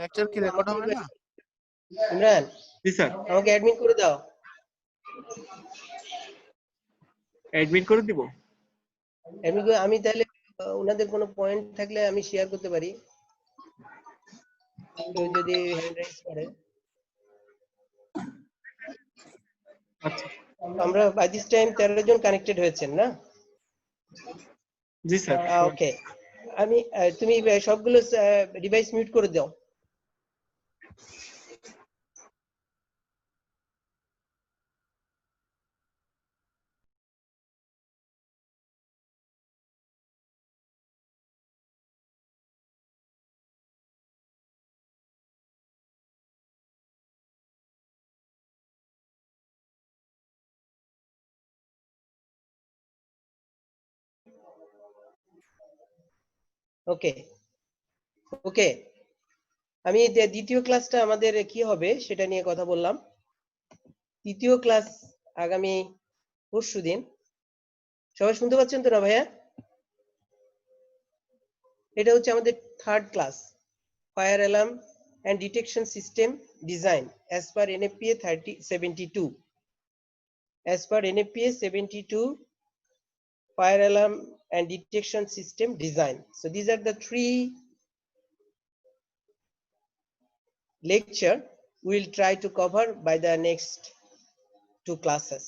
Lecture কি record হবে না? ইমরান, জি স্যার, আমাকে অ্যাডমিট করে দাও। অ্যাডমিট করে দিব। অ্যাডমিট করে আমি তাহলে ওনাদের কোনো পয়েন্ট থাকলে আমি শেয়ার করতে পারি, কেউ যদি হ্যান্ড রাইজ করে। আচ্ছা, আমরা বাই দিস টাইম 13 জন কানেক্টেড হয়েছেন না? জি স্যার। ওকে, আমি তুমি সবগুলো ডিভাইস মিউট করে দাও। ওকে ওকে, আমি দ্বিতীয় ক্লাসটা আমাদের কি হবে সেটা নিয়ে কথা বললাম। তৃতীয় ক্লাস আগামী পরশুদিন। সবাই শুনতে পাচ্ছেন তো না ভাইয়া? এটা হচ্ছে আমাদের third class, fire alarm and detection system design as per NFPA 72. As per NFPA 72, fire alarm and detection system design. So these are the three lecture we will try to cover by the next two classes.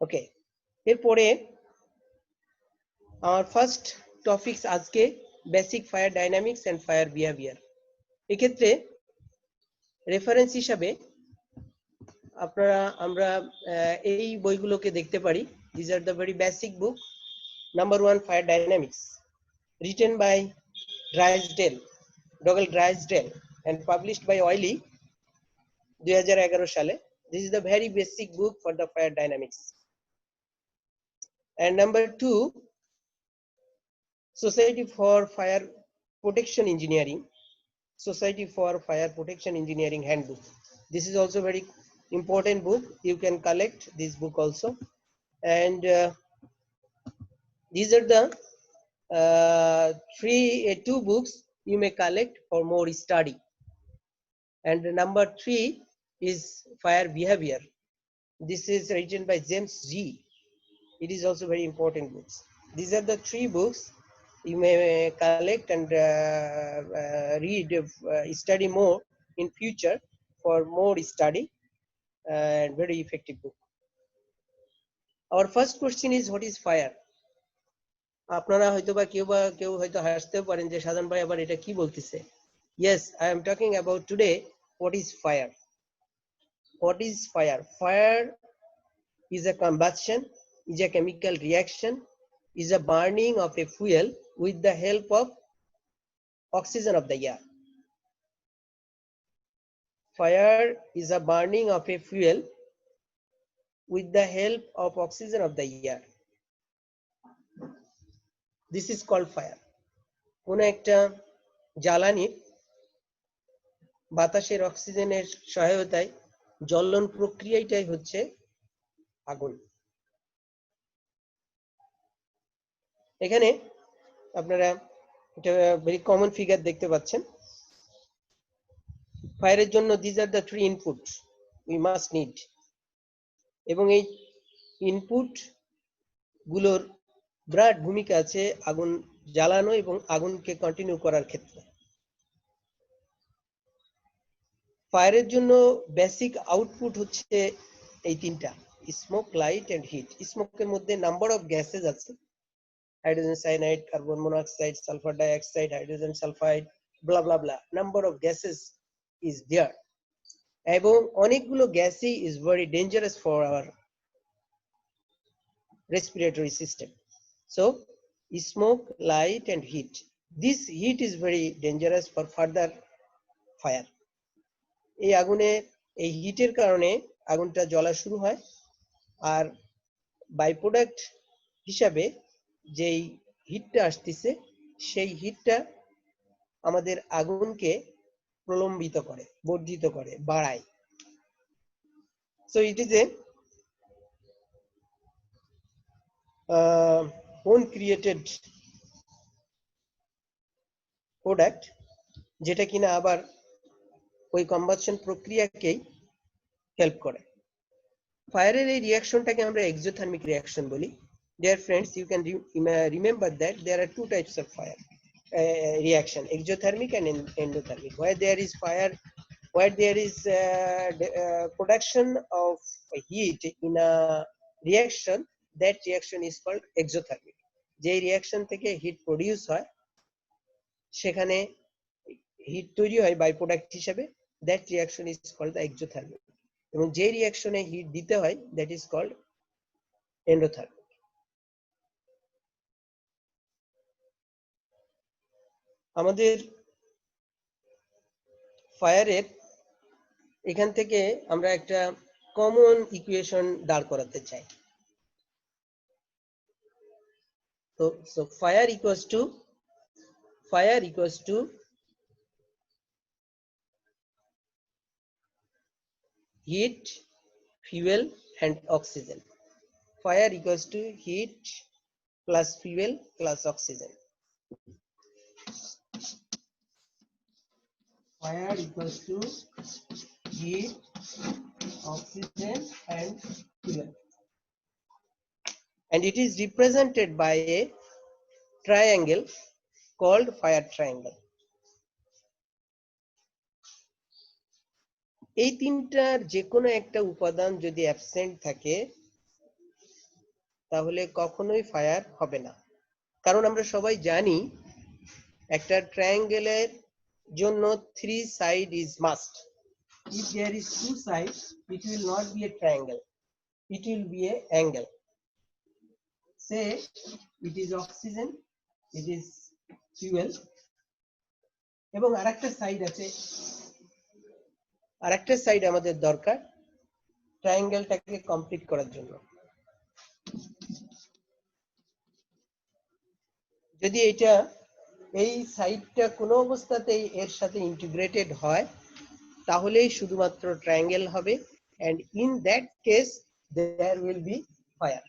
Okay, এরপরে our first topics আজকে basic fire dynamics and fire behavior. এক্ষেত্রে reference হিসাবে আপনারা আমরা এই বইগুলোকে দেখতে পারি। These are the very basic book. Number 1, Fire Dynamics, written by Drysdale, Dougal Drysdale, and published by Wiley 2011 সালে. This is the very basic book for the fire dynamics. And number 2, Society for Fire Protection Engineering, Society for Fire Protection Engineering Handbook. This is also very important book. You can collect this book also. And these are the two books you may collect for more study. And number 3 is Fire Behavior. This is written by James G. It is also very important books. These are the 3 books you may collect and read, study more in future for more study, and very effective book. Our first question is, what is fire? আপনারা হয়তো বা কেউ হয়তো হাসতেও পারেন যে সাধারণ ভাই আবার এটা কি বলতেছে। Yes, I am talking about today what is fire. What is fire? Fire is a combustion, is a chemical reaction, is a burning of a fuel with the help of oxygen of the air. Fire is a burning of a fuel with the help of oxygen of the air. This is called fire. কোন একটা জ্বালানির বাতাসের অক্সিজেনের সহায়তায় জ্বলন প্রক্রিয়াটাই হচ্ছে আগুন। এখানে আপনারা একটা ভেরি কমন ফিগার দেখতে পাচ্ছেন। ফায়ারের জন্য these are the 3 input we must need, এবং এই ইনপুট গুলোর বিরাট ভূমিকা আছে আগুন জ্বালানো এবং আগুনকে কন্টিনিউ করার ক্ষেত্রে। ফায়ারের জন্য বেসিক আউটপুট হচ্ছে এই তিনটা, স্মোক, লাইট এন্ড হিট। স্মোকের মধ্যে নাম্বার অফ গ্যাসেস আছে, hydrogen cyanide, carbon monoxide, sulphur dioxide, hydrogen sulphide, blah blah blah, number of gases is there, এবং অনেকগুলো গ্যাসই is very dangerous for our respiratory system. So smoke, light and heat. This heat is very dangerous for further fire. এই আগুনে এই হিটের কারণে আগুনটা জ্বলা শুরু হয়, আর বাই প্রোডাক্ট হিসাবে যেই হিটটা আসতেছে সেই হিটটা আমাদের আগুনকে প্রলম্বিত করে, বর্ধিত করে, বাড়ায়। So it is a own created product যেটা কিনা আবার ওই কম্বাসশন প্রক্রিয়াকেই হেল্প করে। ফায়ারের এই রিঅ্যাকশনটাকে আমরা এক্সোথার্মিক রিঅ্যাকশন বলি। Dear friends, you can remember that there are two types of fire reaction: exothermic and endothermic. Where there is fire, where there is production of heat in a reaction, that reaction is called exothermic. যে reaction থেকে hit produce হয়, সেখানে hit তৈরি হয় by product হিসেবে, that reaction is called the exothermic. এবং যে রিঅ্যাকশনে hit দিতে হয়, that is called endothermic. আমাদের ফায়ারের এখান থেকে আমরা একটা কমন ইকুয়েশন দাঁড় করাতে চাই। তো fire equals to heat, fuel and oxygen. Fire equals to heat plus fuel plus oxygen. Fire equals to heat, oxygen and fuel. And it is represented by a triangle called fire triangle. এই তিনটার যে কোনো একটা উপাদান যদি absent থাকে, তাহলে কখনোই ফায়ার হবে না। কারণ আমরা সবাই জানি একটা ট্রায়াঙ্গেলের জন্য 3 side is must. If there is 2 sides, it will not be a triangle, it will be a angle. Say it is oxygen, it is fuel, এবং আরেকটা সাইড আছে, আরেকটা সাইড আমাদের দরকার ট্রায়াঙ্গেলটাকে কমপ্লিট করার জন্য। যদি এটা এই সাইডটা কোনো অবস্থাতেই এর সাথে ইন্টিগ্রেটেড হয়, তাহলেই শুধুমাত্র ট্রায়াঙ্গেল হবে, and in that case there will be fire.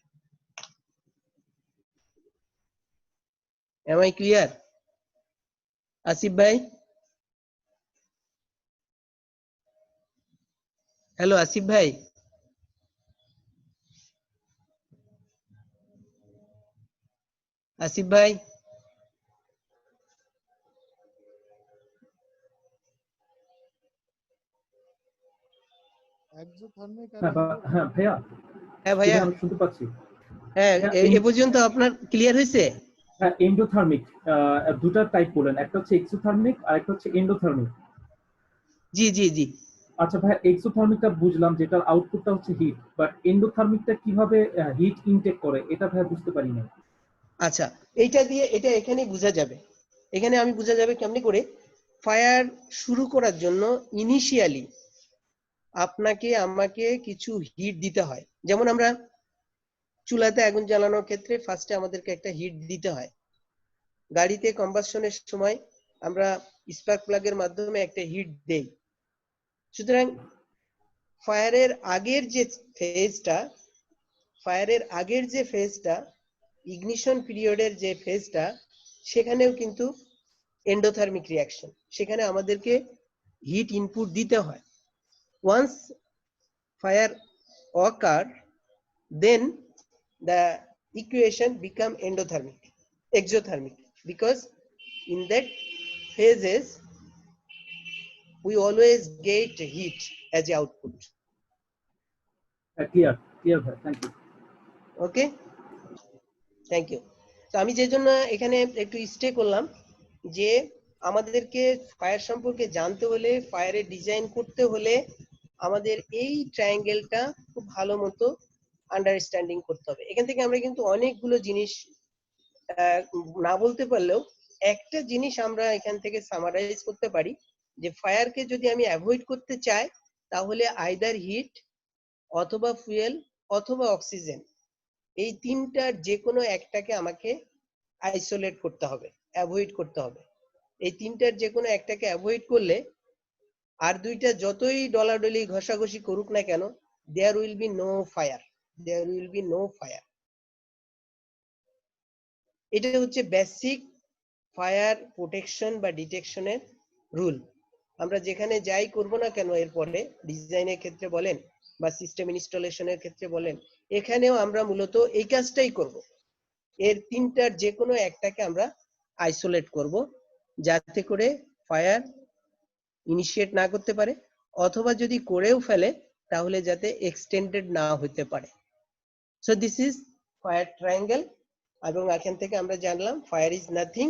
Am I clear? Asif ভাই, হ্যালো আসিফ ভাই, আসিফ ভাই, এক্সোথার্মিক আর হ্যাঁ ভাইয়া, হ্যাঁ ভাইয়া, আমি শুনতে পাচ্ছি। হ্যাঁ এ পর্যন্ত আপনার ক্লিয়ার হয়েছে? হ্যাঁ, এন্ডোথার্মিক দুটো টাইপ বলেন, একটা হচ্ছে এক্সোথার্মিক আর একটা হচ্ছে এন্ডোথার্মিক। জি জি জি। আচ্ছা ভাইয়া, এক্সোথার্মিকটা বুঝলাম, যেটার আউটপুটটা হচ্ছে হিট, বাট এন্ডোথার্মিকটা কিভাবে হিট ইনটেক করে এটা ভাইয়া বুঝতে পারি না। আচ্ছা, এইটা দিয়ে এটা এখানেই বোঝা যাবে। এখানে আমি বোঝা যাবে কেমনি করে। ফায়ার শুরু করার জন্য ইনিশিয়ালি আপনাকে আমাকে কিছু হিট দিতে হয়। যেমন আমরা চুলাতে আগুন জ্বালানোর ক্ষেত্রে ফার্স্টে আমাদেরকে একটা হিট দিতে হয়। গাড়িতে কম্বাসশনের সময় আমরা স্পার্ক প্লাগের মাধ্যমে একটা হিট দেই। সুতরাং ফায়ারের আগের যে ফেজটা, ইগনিশন পিরিয়ডের যে ফেজটা, সেখানেও কিন্তু এন্ডোথার্মিক রিঅ্যাকশন, সেখানে আমাদেরকে হিট ইনপুট দিতে হয়। Once fire occur, then the equation become exothermic, because in that phases we always get heat as the output. Clear ভাই, thank you. Okay, thank you. তো আমি যে জন্য এখানে একটু স্টে করলাম, যে আমাদেরকে ফায়ার সম্পর্কে জানতে হলে, ফায়ারের ডিজাইন করতে হলে আমাদের এই ট্রায়াঙ্গেলটা খুব ভালো মতো আন্ডারস্ট্যান্ডিং করতে হবে। এখান থেকে আমরা কিন্তু অনেকগুলো জিনিস না বলতে পারলেও একটা জিনিস আমরা এখান থেকে সামারাইজ করতে পারি, যে ফায়ারকে যদি আমি অ্যাভয়েড করতে চাই, তাহলে আইদার হিট অথবা ফুয়েল অথবা অক্সিজেন, এই তিনটার যে কোনো একটাকে আমাকে আইসোলেট করতে হবে, অ্যাভয়েড করতে হবে। এই তিনটার যে কোনো একটাকে অ্যাভয়েড করলে আর দুইটা যতই ডলাডলি ঘষাঘষি করুক না কেন, there will be no fire, there will be no fire. এটা হচ্ছে বেসিক ফায়ার প্রোটেকশন বা ডিটেকশনের রুল। আমরা যেখানে যাই করব না কেন এরপরে ডিজাইনের ক্ষেত্রে বলেন বা সিস্টেম ইনস্টলেশনের ক্ষেত্রে বলেন, এখানেও আমরা মূলত এই কাজটাই করব। এর তিনটার যে কোনো একটাকে আমরা আইসোলেট করব, যাতে করে ফায়ার ইনিশিয়েট না করতে পারে, অথবা যদি করেও ফেলে তাহলে যাতে এক্সটেন্ডেড না হতে পারে। So this is fire triangle. এবং এখান থেকে আমরা জানলাম fire is nothing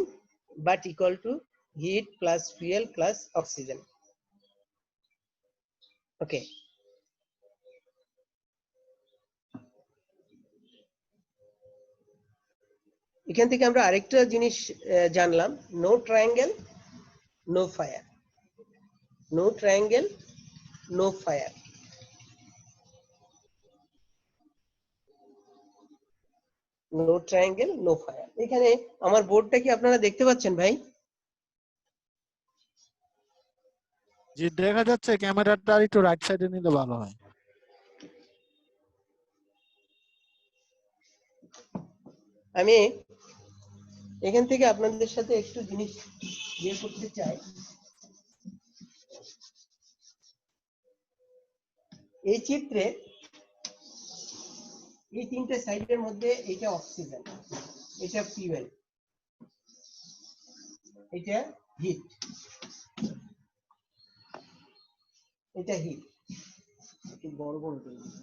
but equal to heat plus fuel plus oxygen. Okay, এখান থেকে আমরা আরেকটা জিনিস জানলাম, no triangle no fire, no triangle no fire. No triangle no fire. এখানে আমার বোর্ডটা কি আপনারা দেখতে পাচ্ছেন ভাই? জি দেখা যাচ্ছে, ক্যামেরাটা আর একটু রাইট সাইডে নিলে ভালো হয়। আমি এখান থেকে আপনাদের সাথে একটু জিনিস ইয়ে করতে চাই। এই চিত্রে এই তিনটে সাইডের মধ্যে এটা অক্সিজেন, এটা ফুয়েল, এটা হিট, এটা হিট। একটু বড় বড় করে দিই।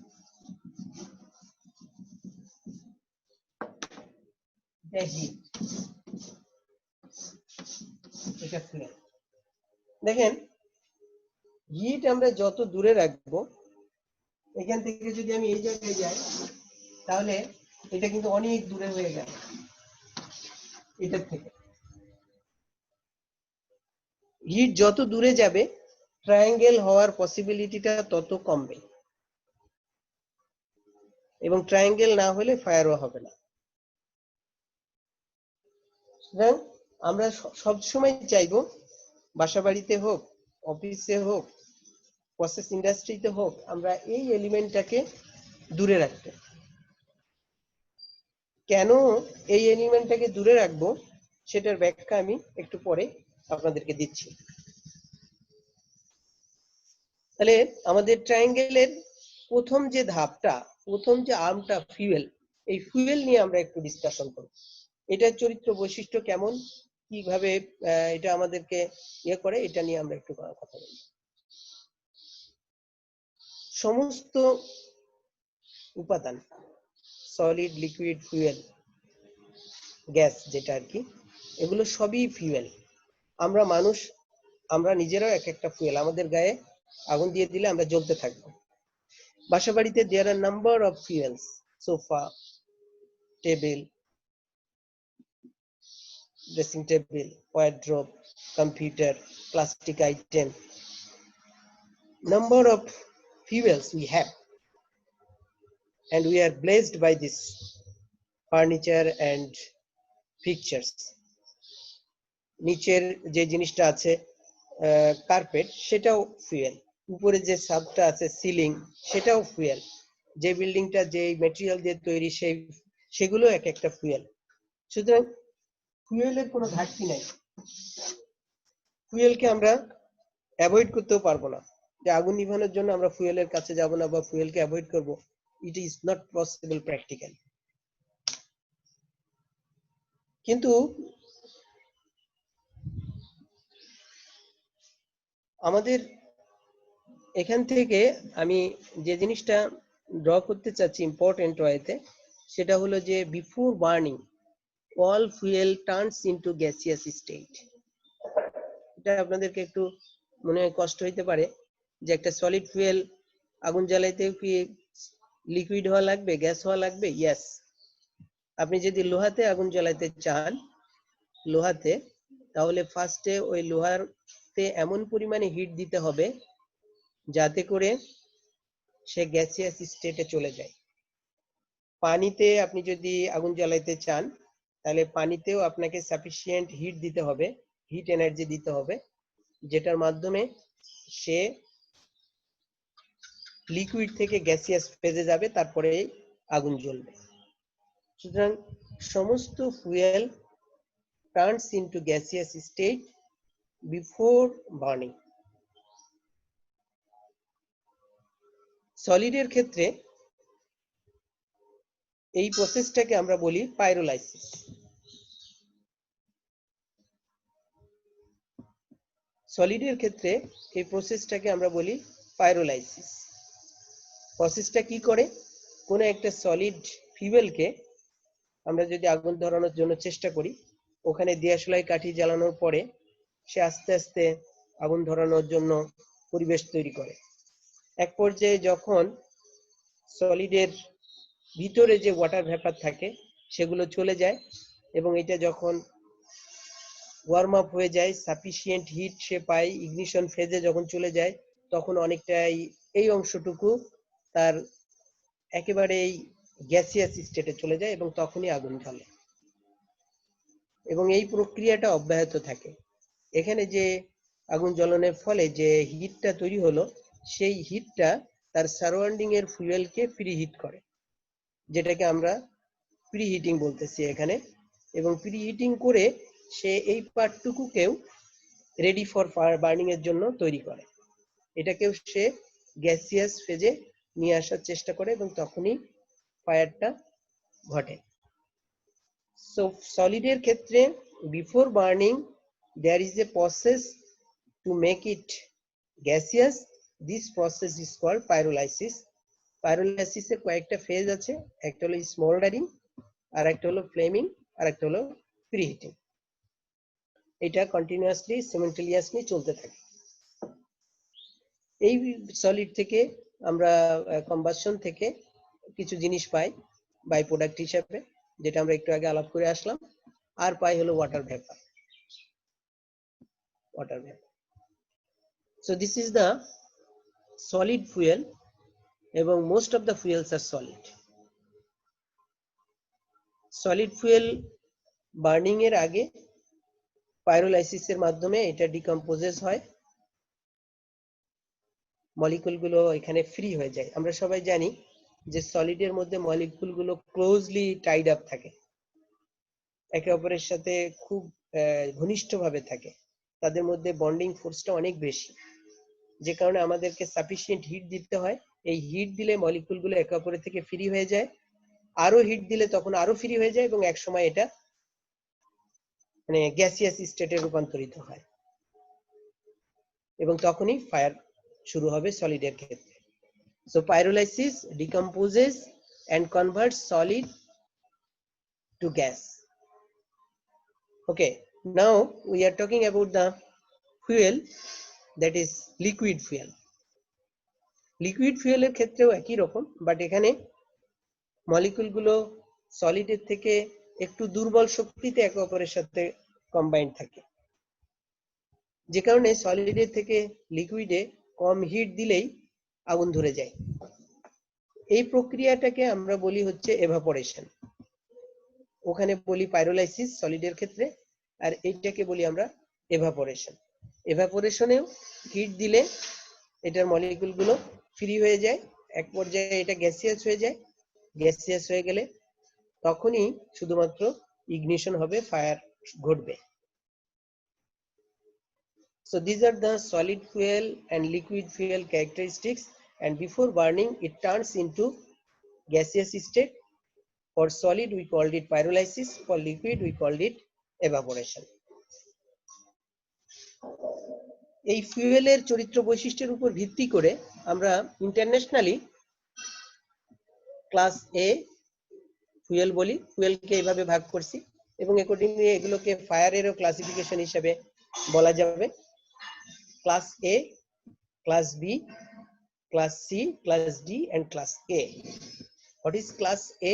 এটা হিট, এটা ফুয়েল। দেখেন হিট আমরা যত দূরে রাখবো, এখান থেকে যদি আমি এই জায়গায় যাই তাহলে এটা কিন্তু অনেক দূরে হয়ে গেল এটার থেকে। হিট যত দূরে যাবে ট্রায়াঙ্গেল হওয়ার পসিবিলিটিটা তত কমবে, এবং ট্রায়াঙ্গেল না হলে ফায়ারও হবে না। সুতরাং আমরা সব সময় চাইবো বাসা বাড়িতে হোক, অফিসে হোক, প্রসেস ইন্ডাস্ট্রিতে হোক, আমরা এই এলিমেন্টটাকে দূরে রাখতে। কেন এই এলিমেন্টটাকে দূরে রাখবো সেটার ব্যাখ্যা আমি একটু পরে আপনাদেরকে দিচ্ছি। তাহলে আমাদের ট্রায়াঙ্গেলের প্রথম যে ধাপটা, প্রথম যে আর্মটা ফুয়েল, এই ফুয়েল নিয়ে আমরা একটু ডিসকাশন করব। এটার চরিত্র বৈশিষ্ট্য কেমন, কিভাবে এটা আমাদেরকে ইয়ে করে, এটা নিয়ে আমরা একটু কথা বলব। সমস্ত উপাদান, সলিড, লিকুইড, ফুয়েল, গ্যাস যেটা আর কি, এগুলো সবই ফুয়েল। আমরা মানুষ, আমরা নিজেরাও এক একটা ফুয়েল। আমাদের গায়ে আগুন দিয়ে দিলে আমরা জ্বলতে থাকবো। বাসা বাড়িতে there are number of fuels, sofa, table, dressing table, wardrobe, computer, plastic item, number of fuels we have, and we are blessed by this furniture and pictures. নিচের যে জিনিসটা আছে কার্পেট, সেটাও ফুয়েল। উপরে যে ছাদটা আছে সিলিং, সেটাও ফুয়েল। যে বিল্ডিংটা যে ম্যাটেরিয়াল দিয়ে তৈরি সেগুলো এক একটা ফুয়েল। সুতরাং ফুয়েলের কোনো ঘাটতি নাই। ফুয়েলকে আমরা অ্যাভয়েড করতেও পারবো না, যে আগুন নিভানোর জন্য আমরা ফুয়েলের কাছে যাব না বা ফুয়েলকে অ্যাভয়েড করব, it is not possible practically. কিন্তু আমাদের এখান থেকে আমি যে জিনিসটা ড্র করতে চাচ্ছি ইম্পর্টেন্ট ওয়েতে, সেটা হলো যে before burning all fuel turns into gaseous state. এটা আপনাদেরকে একটু মনে হয় কষ্ট হইতে পারে যে একটা সলিড ফুয়েল আগুন জ্বালাইতে কি লিকুইড হওয়া লাগবে, গ্যাস হওয়া লাগবে? ইয়েস। আপনি যদি লোহাতে আগুন জ্বালাইতে চান, লোহাতে, তাহলে ফার্স্টে ওই লোহাতে এমন পরিমাণে হিট দিতে হবে যাতে করে সে গ্যাসিয়াস স্টেটে চলে যায়। পানিতে আপনি যদি আগুন জ্বালাইতে চান, তাহলে পানিতেও আপনাকে সাফিসিয়েন্ট হিট দিতে হবে, হিট এনার্জি দিতে হবে, যেটার মাধ্যমে সে লিকুইড থেকে গ্যাসিয়াস ফেজে যাবে, তারপরে আগুন জ্বলবে। সুতরাং সমস্ত fuel turns into gaseous state before burning. সলিডের ক্ষেত্রে এই প্রসেসটাকে আমরা বলি পাইরোলাইসিস। সলিডের ক্ষেত্রে এই প্রসেসটাকে আমরা বলি পাইরোলাইসিস। প্রসেসটা কি করে? কোনো একটা সলিড ফিউয়েলকে আমরা যদি আগুন ধরানোর জন্য চেষ্টা করি, ওখানে দিয়াশলাই কাঠি জ্বালানোর পরে সে আস্তে আস্তে আগুন ধরানোর জন্য পরিবেশ তৈরি করে। এক পর্যায়ে যখন সলিডের ভিতরে যে ওয়াটার ভেপার থাকে সেগুলো চলে যায় এবং এটা যখন ওয়ার্ম আপ হয়ে যায়, সাফিসিয়েন্ট হিট সে পায়, ইগনিশন ফেজে যখন চলে যায়, তখন অনেকটাই এই অংশটুকু তার একেবারেই গ্যাসিয়াস স্টেটে চলে যায় এবং তখনই আগুন জ্বলে এবং এই প্রক্রিয়াটা অব্যাহত থাকে। এখানে যে আগুন জ্বলনের ফলে যে হিটটা তৈরি হলো, সেই হিটটা তার সারাউন্ডিং এর ফুয়েলকে প্রি হিট করে, যেটাকে আমরা প্রি হিটিং বলতেছি এখানে। এবং প্রি হিটিং করে সে এই পার্টটুকুকেও রেডি ফর বার্নিং এর জন্য তৈরি করে। এটাকেও সে গ্যাসিয়াস ফেজে নিয়ে আসার চেষ্টা করে এবং তখনই ফায়ারটা ঘটে। সো সলিডের ক্ষেত্রে before burning there is a process to make it gaseous. This process is called pyrolysis. পাইরোলাইসিসের কয়েকটা ফেজ আছে, একটা হলো স্মোল্ডারিং, আর একটা হলো ফ্লেমিং, আর একটা হলো প্রিহিটিং। এটা কন্টিনিউয়াসলি সিমেন্টেলিয়াসলি চলতে থাকে। এই সলিড থেকে আমরা কম্বাসন থেকে কিছু জিনিস পাই বাই প্রোডাক্ট হিসেবে, যেটা আমরা একটু আগে আলাপ করে আসলাম। আর পাই হলো water vapour. Water vapour. So this is the solid fuel এবং most of the fuels are solid. Solid fuel burning এর আগে পাইরোলাইসিসের মাধ্যমে এটা ডিকম্পোজেস হয়, মলিকুল গুলো এখানে ফ্রি হয়ে যায়। আমরা সবাই জানি যে সলিডের মধ্যে মলিকুল গুলো ক্লোজলি টাইড আপ থাকে, একে অপরের সাথে খুব ঘনিষ্ঠভাবে থাকে, তাদের মধ্যে বন্ডিং ফোর্সটা অনেক বেশি, যে কারণে আমাদেরকে সাফিসিয়েন্ট হিট দিতে হয়। এই হিট দিলে মলিকুল গুলো একে অপরের থেকে ফ্রি হয়ে যায়, আরো হিট দিলে তখন আরো ফ্রি হয়ে যায় এবং এক সময় এটা মানে গ্যাসিয়াস স্টেটে রূপান্তরিত হয় এবং তখনই ফায়ার শুরু হবে সলিডের ক্ষেত্রে। So pyrolysis decomposes and converts solid to gas. Okay, now we are talking about the fuel, that is liquid fuel. Liquid ফুয়েলের ক্ষেত্রেও একই রকম, বাট এখানে মলিকুল গুলো সলিডের থেকে একটু দুর্বল শক্তিতে একে অপরের সাথে কম্বাইন্ড থাকে, যে কারণে সলিডের থেকে লিকুইডে কম হিট দিলেই আগুন ধরে যায়। এই প্রক্রিয়াটাকে আমরা বলি হচ্ছে এভাপোরেশন। ওখানে বলি পাইরোলাইসিস সলিডের ক্ষেত্রে, আর এইটাকে বলি আমরা এভাপোরেশন। এভাপোরেশনেও হিট দিলে এটার মলিকুল গুলো ফ্রি হয়ে যায়, এক পর্যায়ে এটা গ্যাসিয়াস হয়ে যায়। গ্যাসিয়াস হয়ে গেলে তখনই শুধুমাত্র ইগনিশন হবে, ফায়ার ঘটবে। So these are the solid fuel and liquid fuel characteristics, and before burning it turns into gaseous state. For solid we called it pyrolysis, for liquid we called it evaporation. এই ফুয়েলের চরিত্র বৈশিষ্ট্যের উপর ভিত্তি করে আমরা internationally class এ fuel বলি, ফুয়েলকে এইভাবে ভাগ করছি এবং অ্যাকর্ডিংলি এগুলোকে ফায়ারেরও ক্লাসিফিকেশন হিসেবে বলা যাবে। Class A, class B, class C, class D, and class A. What is class A?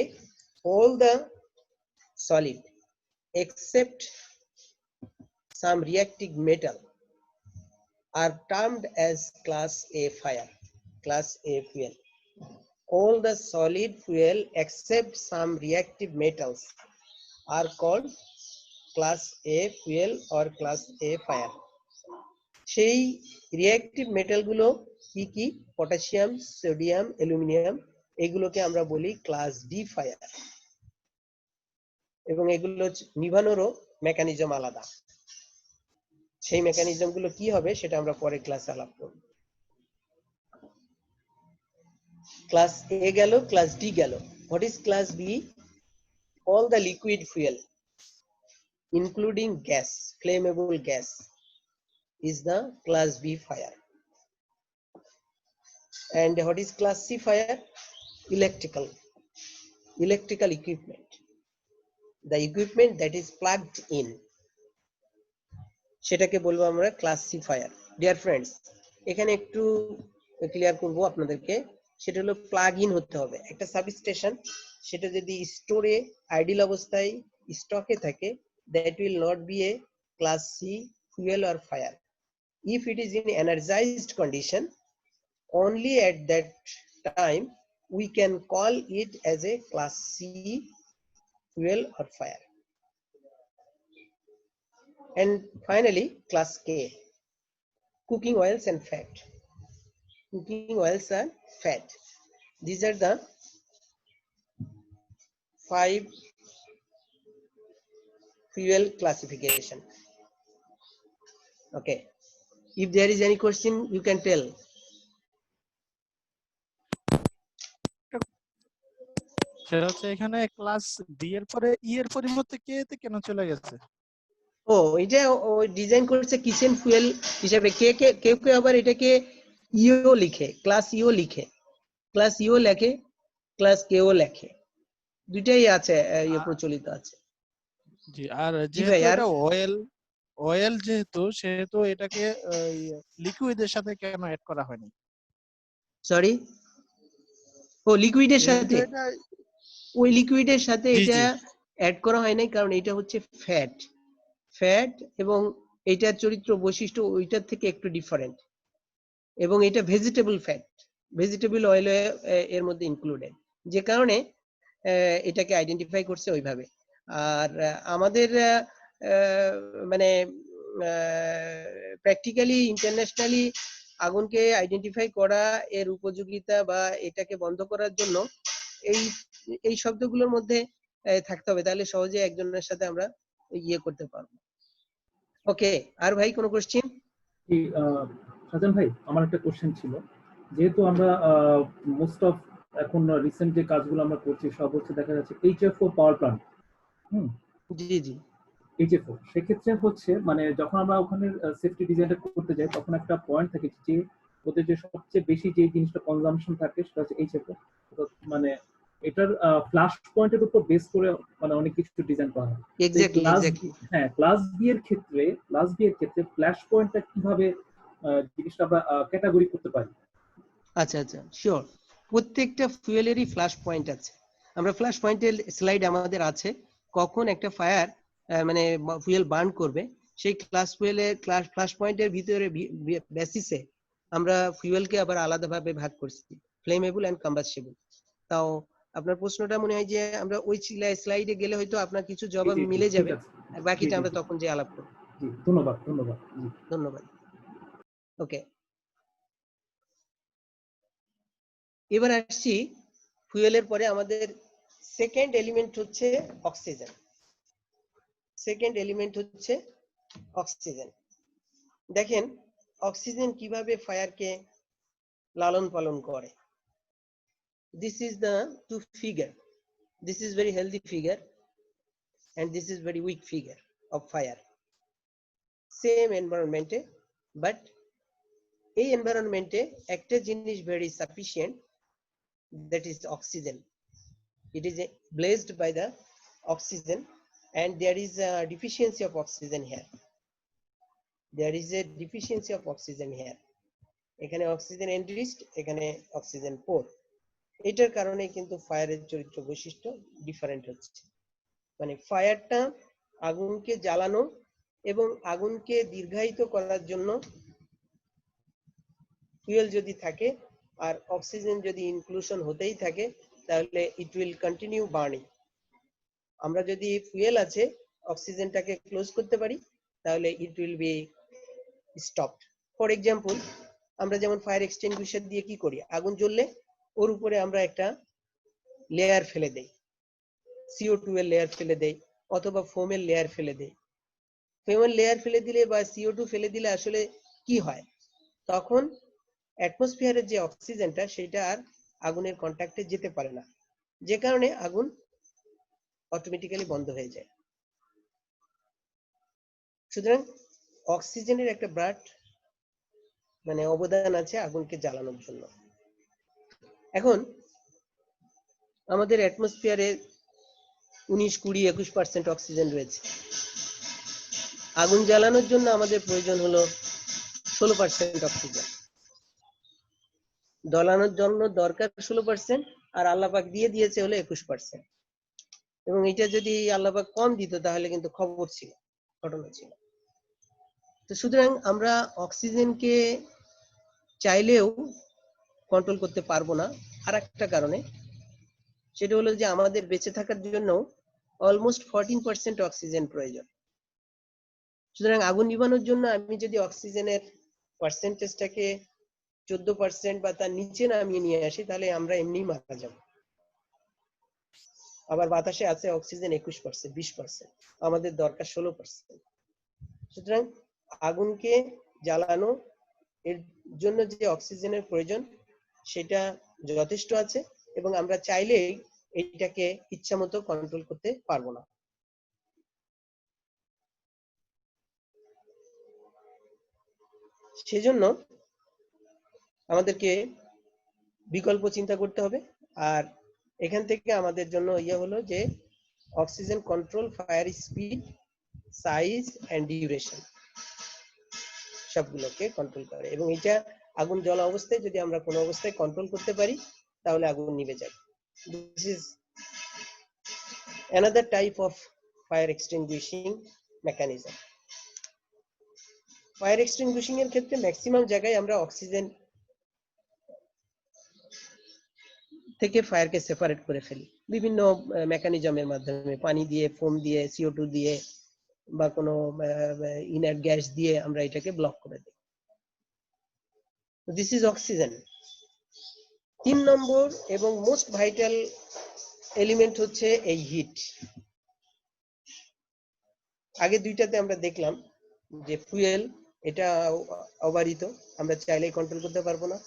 All the solid except some reactive metal are termed as class A fire, class A fuel. All the solid fuel except some reactive metals are called class A fuel or class A fire. সেই reactive metal গুলো কি কি? Potassium, sodium, aluminium, এগুলোকে আমরা বলি class D fire এবং এগুলো নিভানোরও mechanism আলাদা। সেই মেকানিজম গুলো কি হবে সেটা আমরা পরে ক্লাসে আলাপ করব। ক্লাস এ গেল, ক্লাস ডি গেল। What is class B? all the liquid fuel including gas, flammable gas, is the class B fire. And what is class C fire? Electrical equipment, the equipment that is plugged in, সেটাকে বলবো আমরা class C fire. Dear friends, এখানে একটু clear করব আপনাদেরকে, সেটা হলো plug in হতে হবে। একটা সাবস্টেশন সেটা যদি স্টোরে আইডিয়াল অবস্থায় স্টকে থাকে, that will not be a class C fuel or fire. If it is in energized condition, only at that time we can call it as a class C fuel or fire. And finally, class K, cooking oils and fat. Cooking oils and fat. These are the 5 fuel classification. Okay. If there is any question, you can tell. সেটা হচ্ছে এখানে class D এর পরে ই এর পরিবর্তে কে তে কেন চলে গেছে? ও, এটা ডিজাইন করেছে কিচেন ফুয়েল হিসেবে। কেউ কেউ আবার এটাকে ইও লিখে, ক্লাস ইও লিখে, ক্লাস ইও লেখে, ক্লাস কেও লেখে, দুইটাই আছে, প্রচলিত আছে। জি, আর জি ভাই, যেহেতু আর এটা অয়েল সেহেতু এটাকে লিকুইডের সাথে কেন অ্যাড করা হয়নি? সরি, ও লিকুইডের যেহেতু সাথে, এটা ওই লিকুইডের সাথে জি এটা জি অ্যাড করা হয় নাই, কারণ এটা হচ্ছে ফ্যাট, এবং এটার চরিত্র বৈশিষ্ট্য ওইটার থেকে একটু ডিফারেন্ট, এবং এটা ভেজিটেবল ফ্যাট, ভেজিটেবল অয়েল এর মধ্যে ইনক্লুডেড, যে কারণে এটাকে আইডেন্টিফাই করছে ওইভাবে। আর আমাদের মানে প্র্যাকটিক্যালি ইন্টারন্যাশনালি আগুনকে আইডেন্টিফাই করা, এর উপযোগিতা বা এটাকে বন্ধ করার জন্য এই শব্দগুলোর মধ্যে থাকতে হবে, তাহলে সহজে একজনের সাথে আমরা ইয়ে করতে পারবো। ওকে, আর ভাই কোনো কোশ্চেন? সাজান ভাই, আমার একটা কোশ্চেন ছিল। যেহেতু আমরা মোস্ট অফ এখন রিসেন্ট যে কাজগুলো আমরা করছি সব হচ্ছে দেখা যাচ্ছে HFO পাওয়ার প্ল্যান্ট। জি জি, HFO সেক্ষেত্রে হচ্ছে মানে যখন আমরা ওখানে সেফটি ডিজাইনটা করতে যাই, তখন একটা পয়েন্ট থাকে যে ওদের যে সবচেয়ে বেশি যে জিনিসটা কনজাম্পশন থাকে সেটা হচ্ছে HFO। মানে এটার ফ্ল্যাশ পয়েন্টের উপর বেস করে মানে অনেক কিছু ডিজাইন করা হয়। এক্স্যাক্টলি। হ্যাঁ, ক্লাস বি এর ক্ষেত্রে ফ্ল্যাশ পয়েন্টটা কিভাবে জিনিসটা আমরা ক্যাটাগরি করতে পারি? আচ্ছা আচ্ছা, শিওর। প্রত্যেকটা ফুয়েলেরই ফ্ল্যাশ পয়েন্ট আছে। আমরা ফ্ল্যাশ পয়েন্টের স্লাইড আমাদের আছে, কখন একটা ফায়ার মানে ফুয়েল বার্ন করবে, সেই ফ্ল্যাশ পয়েন্টের ভিতরে বেসিসে আমরা ফুয়েলকে আবার আলাদাভাবে ভাগ করছি, ফ্লেমেবল এন্ড কম্বাস্টেবল। তাও আপনার প্রশ্নটা মনে হয় যে আমরা ওই স্লাইডে গেলে হয়তো আপনার কিছু জবাব মিলে যাবে, আর বাকিটা আমরা তখন যে আলাপ করব। জি, ধন্যবাদ। ধন্যবাদ। ওকে, এবার আসছি ফুয়েলের পরে আমাদের সেকেন্ড এলিমেন্ট হচ্ছে অক্সিজেন। দেখেন অক্সিজেন কিভাবে ফায়ারকে লালন পালন করে। This is the to figure, this is very healthy figure and this is very weak figure of fire. Same environment, but এই এনভায়রনমেন্টে একটা জিনিস very sufficient, that is oxygen. It is blazed by the oxygen, and there is a deficiency of oxygen here. এখানে oxygen enriched, এখানে oxygen পোর। এটার কারণে কিন্তু ফায়ারের চরিত্র বৈশিষ্ট্য ডিফারেন্ট হচ্ছে। মানে ফায়ারটা আগুনকে জ্বালানো এবং আগুনকে দীর্ঘায়িত করার জন্য ফুয়েল যদি থাকে আর অক্সিজেন যদি ইনক্লুশন হতেই থাকে, তাহলে ইট উইল কন্টিনিউ বার্নিং। আমরা যদি ফুয়েল আছে অক্সিজেনটাকে ক্লোজ করতে পারি, তাহলে it will be stopped. For example, আমরা যেমন ফায়ার এক্সটিংগুইশার দিয়ে কি করি, আগুন জ্বললে ওর উপরে আমরা একটা লেয়ার ফেলে দেই, CO2 এর লেয়ার ফেলে দেই, অথবা ফোমের লেয়ার ফেলে দেই। ফেমন লেয়ার ফেলে দিলে বা CO2 ফেলে দিলে আসলে কি হয়, তখন অ্যাটমসফিয়ারের যে অক্সিজেনটা সেটা আর আগুনের কন্ট্যাক্টে যেতে পারে না, যে কারণে আগুন অটোমেটিক্যালি বন্ধ হয়ে যায়। সুতরাং অক্সিজেনের একটা বিরাট মানে অবদান আছে আগুনকে জ্বালানোর জন্য। এখন আমাদের অ্যাটমসফিয়ারে 19, 20, 21% অক্সিজেন রয়েছে। আগুন জ্বালানোর জন্য আমাদের প্রয়োজন হলো 16% অক্সিজেন। জ্বালানোর জন্য দরকার 16%, আর আল্লাহ পাক দিয়ে দিয়েছে হলো 21%। এবং এটা যদি আল্লাহ পাক কম দিত তাহলে কিন্তু খবর ছিল, ঘটনা ছিল। তো সুতরাং আমরা অক্সিজেনকে চাইলেও কন্ট্রোল করতে পারবো না আর একটা কারণে, সেটা হলো যে আমাদের বেঁচে থাকার জন্য অলমোস্ট 14% অক্সিজেন প্রয়োজন। সুতরাং আগুন নিভানোর জন্য আমি যদি অক্সিজেনের পার্সেন্টেজটাকে 14% বা তার নিচে নামিয়ে নিয়ে আসি, তাহলে আমরা এমনি মারা যাব। আবার বাতাসে আছে অক্সিজেন 21%, 20%, আমাদের দরকার 16%। সুতরাং আগুনকে জ্বালানো এর জন্য যে অক্সিজেনের প্রয়োজন সেটা যথেষ্ট আছে, এবং আমরা চাইলেই এইটাকে ইচ্ছা মতো কন্ট্রোল করতে পারবো না। সেজন্য আমাদেরকে বিকল্প চিন্তা করতে হবে। আর এখান থেকে আমাদের জন্য হলো যে oxygen control, fire speed, size and duration সবগুলোকে কন্ট্রোল করে, এবং এটা আগুন জ্বলা অবস্থায় যদি আমরা কোনো অবস্থায় কন্ট্রোল করতে পারি তাহলে আগুন নিভে যায়। This is another type of fire extinguishing mechanism. Fire extinguishing এর ক্ষেত্রে ম্যাক্সিমাম জায়গায় আমরা অক্সিজেন থেকে ফায়ারকে সেপারেট করে ফেলি বিভিন্ন মেকানিজমের মাধ্যমে, পানি দিয়ে, ফোম দিয়ে, CO2 দিয়ে বা কোনো ইনার্ট গ্যাস দিয়ে আমরা এটাকে ব্লক করে দিই। This is oxygen. 3 নম্বর এবং মোস্ট ভাইটাল এলিমেন্ট হচ্ছে এই হিট। আগে দুইটাতে আমরা দেখলাম যে ফুয়েল এটা অবারিত, আমরা চাইলেই কন্ট্রোল করতে পারবো না।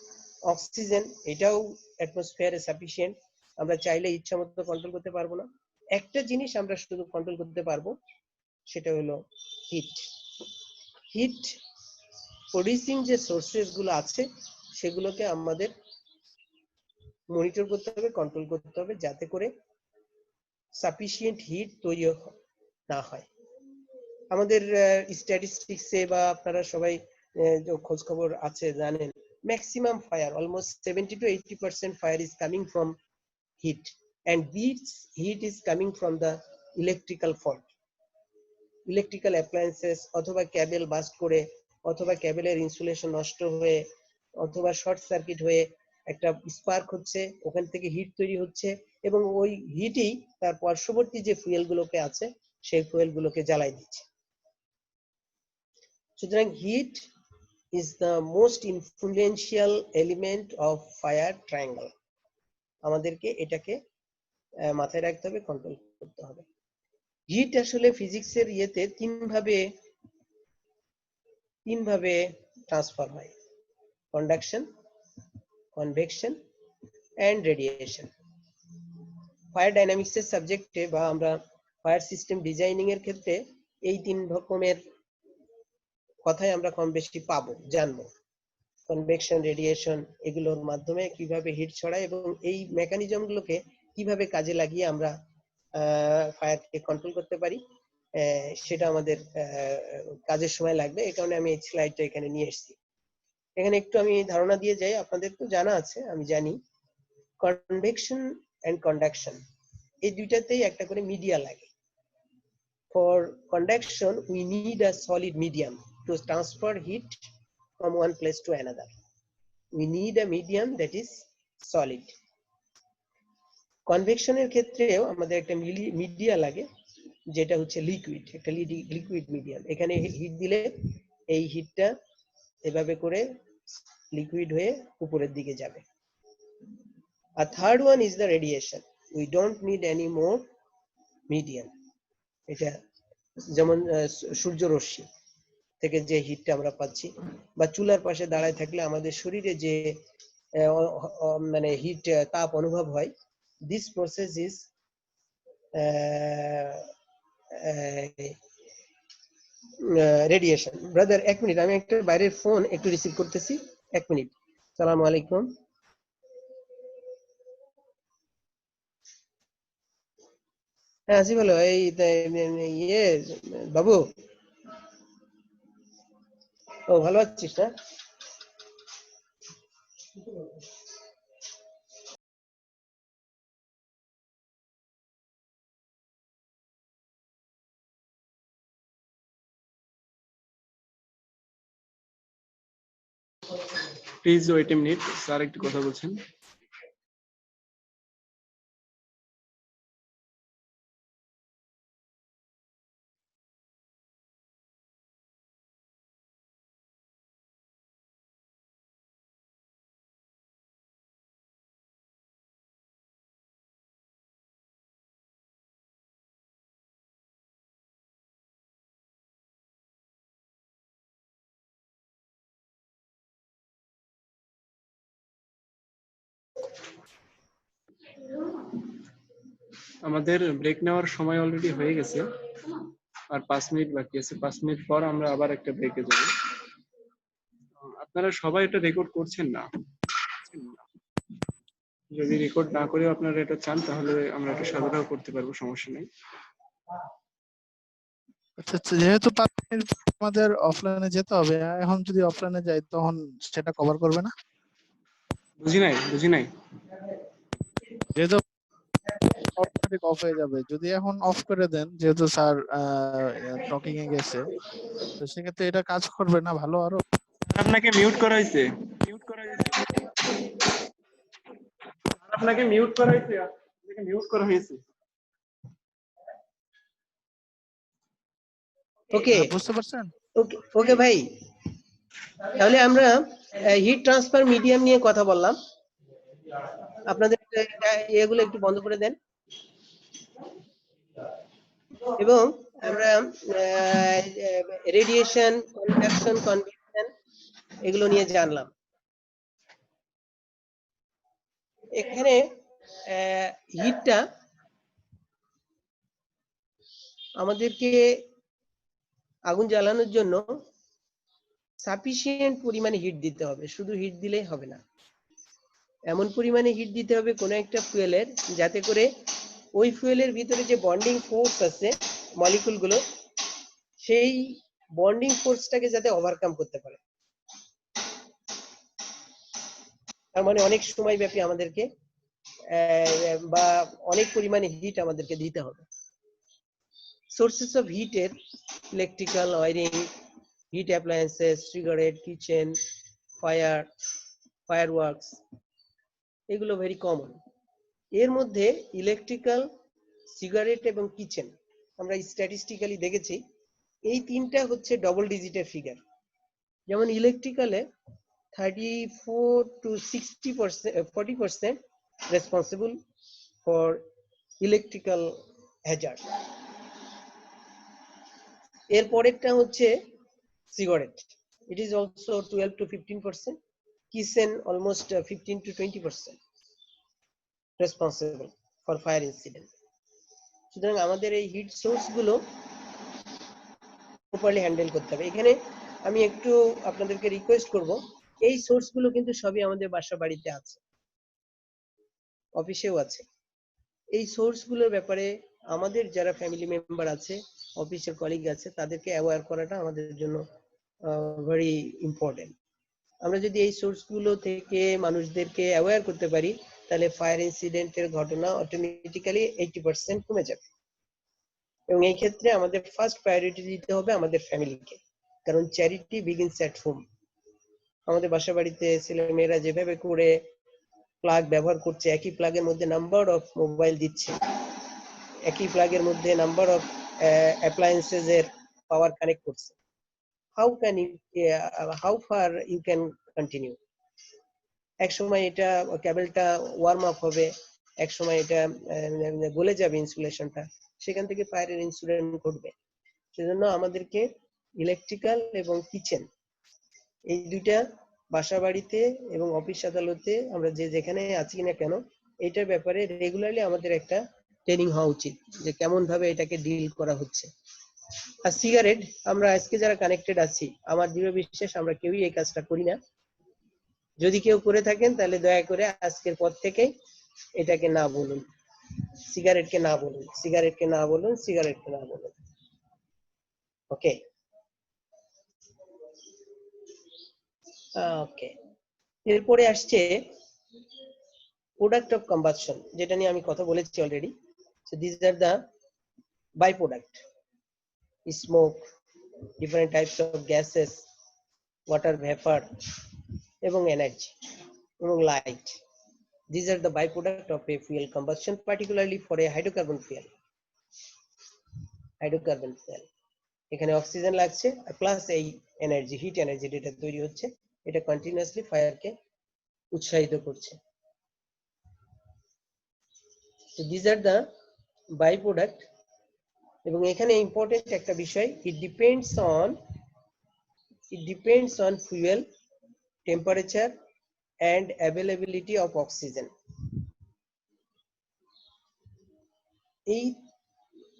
অক্সিজেন এটাও অ্যাটমসফিয়ারে সাফিসিয়েন্ট, আমরা চাইলে ইচ্ছা মতো কন্ট্রোল করতে পারবো না। একটা জিনিস আমরা শুধু কন্ট্রোল করতে পারবো, সেটা হলো হিট। হিট প্রডিউসিং যে সোর্সেস গুলো আছে সেগুলোকে আমাদের মনিটর করতে হবে, কন্ট্রোল করতে হবে, যাতে করে সাফিসিয়েন্ট হিট তৈরি না হয়। আমাদের স্ট্যাটিস্টিক্সে বা আপনারা সবাই খোঁজ খবর আছে জানেন, maximum fire, almost 70 to 80% fire is coming from heat, and this heat is coming from the electrical fault. Electrical appliances অথবা কেবল বাস্ট করে, অথবা কেবলের ইনসুলেশন নষ্ট হয়ে, অথবা শর্ট সার্কিট হয়ে একটা স্পার্ক হচ্ছে, ওখান থেকে হিট তৈরি হচ্ছে, এবং ওই হিটই তার পার্শ্ববর্তী যে ফুয়েল গুলোকে আছে সেই ফুয়েল গুলোকে জ্বালাই দিচ্ছে। সুতরাং hit is the most influential element of fire triangle. আমাদেরকে এটাকে মাথায় রাখতে হবে, কন্ট্রোল করতে হবে। হিট আসলে ফিজিক্সের ইয়েতে তিন ভাবে ট্রান্সফার হয়: conduction, convection and radiation. Fire ডাইনামিক্সের সাবজেক্টে বা আমরা ফায়ার সিস্টেম ডিজাইনিং এর ক্ষেত্রে এই তিন রকমের কথাই আমরা কম বেশি পাবো, জানবো। কনভেকশন, রেডিয়েশন, এগুলোর মাধ্যমে কিভাবে হিট ছড়ায় এবং এই মেকানিজম গুলোকে কিভাবে কাজে লাগিয়ে আমরা ফায়ারকে কন্ট্রোল করতে পারি, সেটা আমাদের কাজের সময় লাগবে। এই কারণে আমি এই স্লাইডটা এখানে নিয়ে এসেছি। এখানে একটু আমি ধারণা দিয়ে যাই, আপনাদের তো জানা আছে, আমি জানি। কনভেকশন এন্ড কন্ডাকশন এই দুইটাতেই একটা করে মিডিয়া লাগে। For conduction we need a solid medium to transfer heat from one place to another. We need a medium that is solid. Convection এর ক্ষেত্রেও আমাদের একটা মিডিয়া লাগে, যেটা হচ্ছে লিকুইড, একটা লিকুইড মিডিয়াম। এখানে হিট দিলে এই হিটটা এভাবে করে লিকুইড হয়ে উপরের দিকে যাবে। A third one is the radiation. We don't need any more medium. এটা যেমন সূর্যরশ্মি থেকে যে হিটটা আমরা পাচ্ছি, বা চুলার পাশে দাঁড়ায় থাকলে আমাদের শরীরে যে মানে হিট তাপ অনুভব হয়, this process is radiation. Brother, 1 minute, আমি একটা বাইরের ফোন একটু রিসিভ করতেছি, 1 মিনিট। আসসালামু আলাইকুম। হ্যাঁ আসি, বলো। এই ইয়ে বাবু, ও ভালো আছিস না? Please wait a minute, sir একটু কথা বলছেন। আমাদের ব্রেক নেওয়ার সময় অলরেডি হয়ে গেছে, আর 5 মিনিট বাকি আছে। 5 মিনিট পর আমরা আবার একটা ব্রেকে যাব। আপনারা সবাই এটা রেকর্ড করছেন না? যদি রেকর্ড না করেও আপনারা এটা চান তাহলে আমরা এটা সরবরাহ করতে পারবো, সমস্যা নেই। আচ্ছা আচ্ছা, যেহেতু 5 মিনিট আমাদের অফলাইনে যেতে হবে, এখন যদি অফলাইনে যাই তখন সেটা কভার করবে না? বুঝি নাই। যেহেতু অটোমেটিক অফ হয়ে যাবে, যদি এখন অফ করে দেন, যেহেতু স্যার টকিং এ গেছে, তো সেক্ষেত্রে এটা কাজ করবে না ভালো আরো? আপনাকে মিউট করা হয়েছে। আপনাকে মিউট করা হয়েছে। ওকে বুঝতে পারছেন? ওকে ওকে ভাই, তাহলে আমরা হিট ট্রান্সফার মিডিয়াম নিয়ে কথা বললাম। আপনাদের এগুলো একটু বন্ধ করে দেন, এবং আমরা রেডিয়েশন, কনডাকশন, কনভেকশন এগুলো নিয়ে জানলাম। এখানে হিটটা আমাদেরকে আগুন জ্বালানোর জন্য সাফিসিয়েন্ট পরিমাণে হিট দিতে হবে, শুধু হিট দিলেই হবে না। এমন পরিমাণে হিট দিতে হবে কোনো একটা ফুয়েলের, যাতে করে ওই ফুয়েলের ভিতরে যে বন্ডিং ফোর্স আছে মলিকুলগুলো, সেই বন্ডিং ফোর্সটাকে যাতে ওভারকাম করতে পারে। তার মানে অনেক সময় ব্যাপী আমাদেরকে বা অনেক পরিমাণে হিট আমাদেরকে দিতে হবে। সোর্সেস অফ হিটের electrical, wiring, heat appliances, cigarette, kitchen, fireworks, এগুলো ভেরি কমন। এর মধ্যে ইলেকট্রিক্যাল, সিগারেট এবং কিচেন আমরা স্ট্যাটিস্টিক্যালি দেখেছি এই তিনটা হচ্ছে ডবল ডিজিটের ফিগার। যেমন ইলেকট্রিক্যালে 34 to 60%, 40% responsible for electrical hazard. এর পরেরটা হচ্ছে cigarette, it is also 12 to 15%, kitchen almost 15 to 20% responsible for fire incident. সুতরাং আমাদের এই হিট সোর্স গুলো প্রপারলি হ্যান্ডেল করতে হবে। এখানে আমি একটু আপনাদেরকে রিকোয়েস্ট করব, এই সোর্স গুলো কিন্তু সবই আমাদের বাসা বাড়িতে আছে, অফিসেও আছে। এই সোর্স গুলোর ব্যাপারে আমাদের যারা ফ্যামিলি মেম্বার আছে, অফিসের কলিগ আছে, তাদেরকে অ্যাওয়্যার করাটা আমাদের জন্য ভেরি ইম্পর্টেন্ট। আমরা যদি এই সোর্স গুলো থেকে মানুষদেরকে অ্যাওয়্যার করতে পারি, তাহলে ফায়ার ইনসিডেন্টের ঘটনা অটোমেটিক্যালি 80% কমে যাবে। এবং এই ক্ষেত্রে আমাদের ফার্স্ট প্রায়োরিটি দিতে হবে আমাদের ফ্যামিলিকে, কারণ চ্যারিটি বিগিনস অ্যাট হোম। আমাদের বাসা বাড়িতে ছেলে মেয়েরা যেভাবে করে প্লাগ ব্যবহার করছে, একই প্লাগের মধ্যে নাম্বার অফ মোবাইল দিচ্ছে, একই প্লাগের মধ্যে নাম্বার অফ অ্যাপ্লায়েন্সেস এর পাওয়ার কানেক্ট করছে, how far you can continue. এক সময় এটা কেবলটা ওয়ার্ম আপ হবে, এক সময় এটা গলে যাবে ইনসুলেশনটা, সেখান থেকে ফায়ারের ইনসিডেন্ট ঘটবে। সেজন্য আমাদেরকে ইলেকট্রিক্যাল এবং কিচেন এই দুইটা বাসা বাড়িতে এবং অফিস আদালতে আমরা যেখানে আছি না কেন এটার ব্যাপারে রেগুলারলি আমাদের একটা ট্রেনিং হওয়া উচিত যে কেমন ভাবে এটাকে ডিল করা হচ্ছে। আর সিগারেট আমরা আজকে যারা কানেক্টেড আছি আমার দৃঢ় বিশ্বাস আমরা কেউই এই কাজটা করি না। যদি কেউ করে থাকেন তাহলে দয়া করে আজকের পর থেকে এটাকে না বলুন, সিগারেটকে না বলুন, সিগারেটকে না বলুন, সিগারেটকে না বলুন। ওকে ওকে, এরপরে আসছে প্রোডাক্ট অফ কম্বাসশন, যেটা নিয়ে আমি কথা বলেছি already. So this are the byproduct, smoke, different types of gases, water vapour এবং এনার্জি এবং light. These are the byproduct of a fuel combustion, particularly for a hydrocarbon fuel. Hydrocarbon fuel, এখানে oxygen লাগছে plus এই energy, hit energy যেটা তৈরি হচ্ছে এটা continuously ফায়ারকে উৎসাহিত করছে। So these are the byproduct, এবং এখানে ইম্পর্টেন্ট একটা বিষয়, it depends on fuel, temperature and availability of oxygen. এই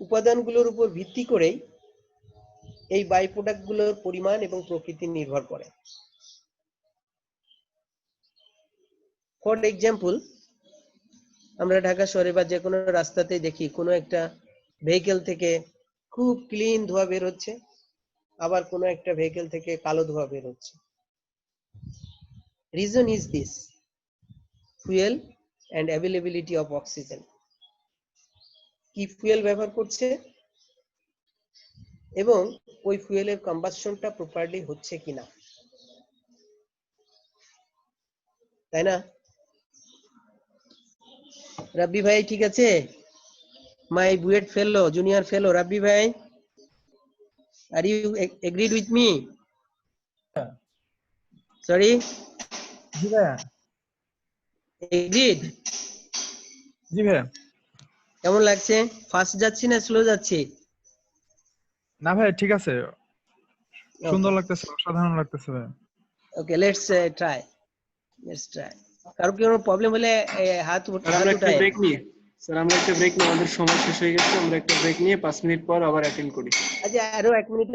উপাদানগুলোর উপর ভিত্তি করেই এই বাই প্রোডাক্ট গুলোর পরিমাণ এবং প্রকৃতি নির্ভর করে। ফর এক্সাম্পল, আমরা ঢাকা শহরে বা যে কোনো রাস্তাতে দেখি কোনো একটা ভেহিকেল থেকে খুব ক্লিন ধোঁয়া বের হচ্ছে, আবার কোনো একটা ভেহিকেল থেকে কালো ধোঁয়া বের হচ্ছে। Reason is this, fuel and availability of oxygen. কি ফুয়েল ব্যবহার করছে এবং ওই ফুয়েলের কম্বাসশনটা প্রপারলি হচ্ছে কিনা, তাই না? রাব্বি ভাই ঠিক আছে? মাই বুয়েট ফেলো, জুনিয়র ফেলো, রাব্বি ভাই, are you agreed with me? Sorry, জি ভাইয়া। এগ্রিড? জি ভাইয়া। কেমন লাগছে? ফাস্ট যাচ্ছি না স্লো যাচ্ছি? না ভাই ঠিক আছে, সুন্দর লাগতেছে, অসাধারণ লাগতেছে ভাই। ওকে, লেটস ট্রাই, কারো কি কোনো প্রবলেম হলে হাত আমরা একটা উঠায়। ব্রেক নিয়ে স্যার, আমরা একটা ব্রেক নিয়ে, আমাদের সময় শেষ হয়ে গেছে, আমরা একটা ব্রেক নিয়ে 5 মিনিট পর আবার অ্যাটেন্ড করি। আচ্ছা আরো 1 মিনিট